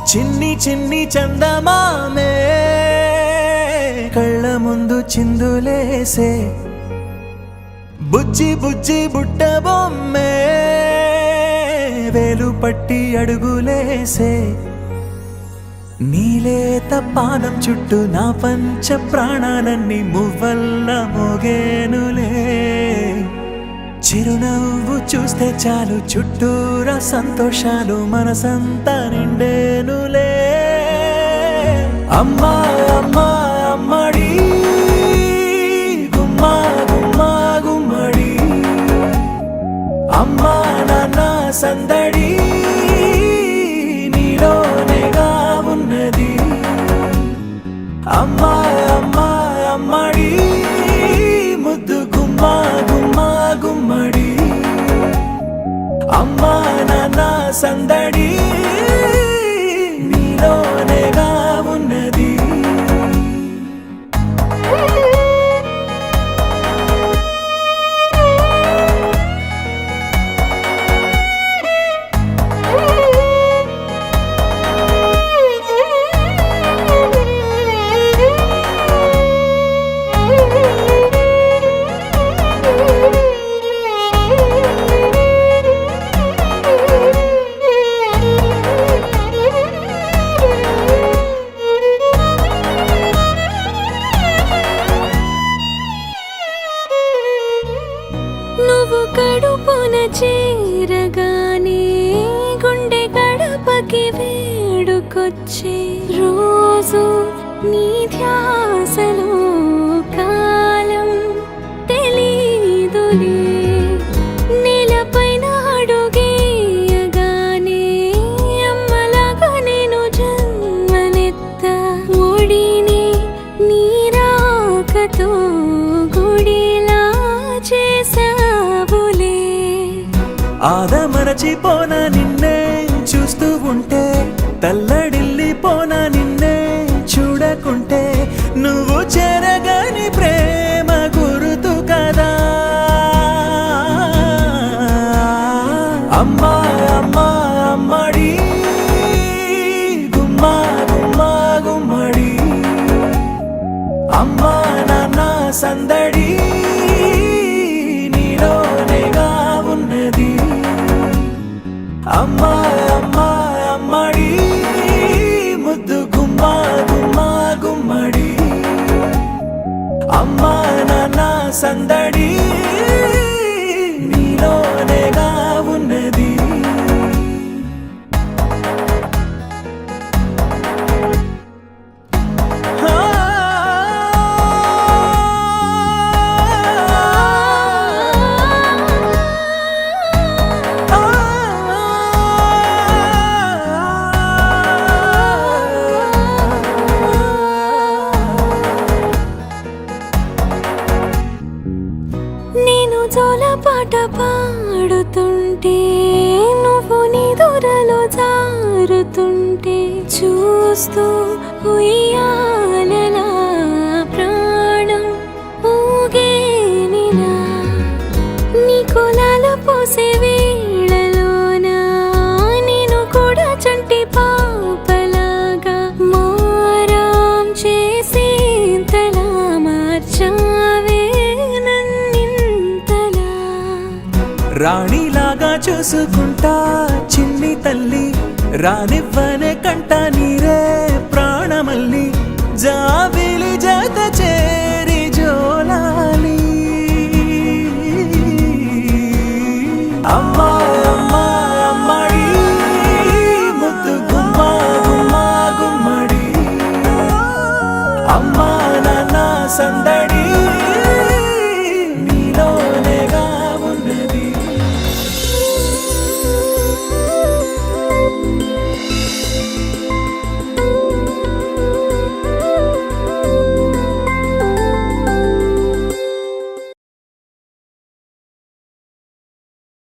చిన్ని చిన్ని చందమామే కళ్ళ ముందు చిందులేసే బుజ్జి బుజ్జి బుట్ట బొమ్మే వేలు పట్టి అడుగులేసే నీలేత పాదం చుట్టూ నా పంచ ప్రాణాలన్నీ మువ్వల్ల మోగేనులే చిరునవ్వు చూస్తే చాలు చుట్టూరా సంతోషాలు మనసంతా నిండేనులే అమ్మా అమ్మా అమ్మడి గుమ్మా గుమ్మా గుమ్మడి అమ్మా నాన్న సందడి నీలోనేగా ఉన్నది అమ్మా అమ్మా అమ్మడి ముద్దు గుమ్మా గుమ్మా గుమ్మడి అమ్మా నాన్న సందడి నీలోనేగా ఉన్నది నువ్వు కడుపున చేరగానే గుండె గడపకి వేడుకొచ్చే రోజు నీ ధ్యాసలో కాలం తెలీదులే నేలపైన అడుగేయగానే అమ్మలాగా నేను జన్మనెత్త ఒడిని నీ రాకతో గుడిలా చేసావులే ఆదమరచిపోనా నిన్నే చూస్తూ ఉంటే తల్లడిల్లిపోనా నిన్నే చూడకుంటే నువ్వు చెరగని ప్రేమ గురుతు కదా అమ్మా అమ్మా అమ్మడి గుమ్మా గుమ్మా గుమ్మడి అమ్మా నాన్న సందడి నీలోనేగా ఉన్నది అమ్మా అమ్మా అమ్మడి ముద్దు గుమ్మా గుమ్మా గుమ్మడి అమ్మా నాన్న సందడి నీలోనేగా ఉన్నది నేను జోలపాట పాడుతుంటే నువ్వు నీ దూరలో జారుతుంటే చూస్తూ ఉయ్యాలలా ప్రాణం ఊగేనిలా నీ కులాలు పోసే వేళలోనా నేను కూడా చంటి పాపలాగా మారాం చేసి తలా మార్చావే రాణిలాగా చూసుకుంటా చిన్ని తల్లి, రానివ్వనే కంట నీరే ప్రాణమల్లి, జాబిలి జత చేరి జోలాలి. అమ్మా అమ్మా అమ్మడి, ముద్దు గుమ్మ గుమ్మ గుమ్మడి, అమ్మా నాన్న సందడి.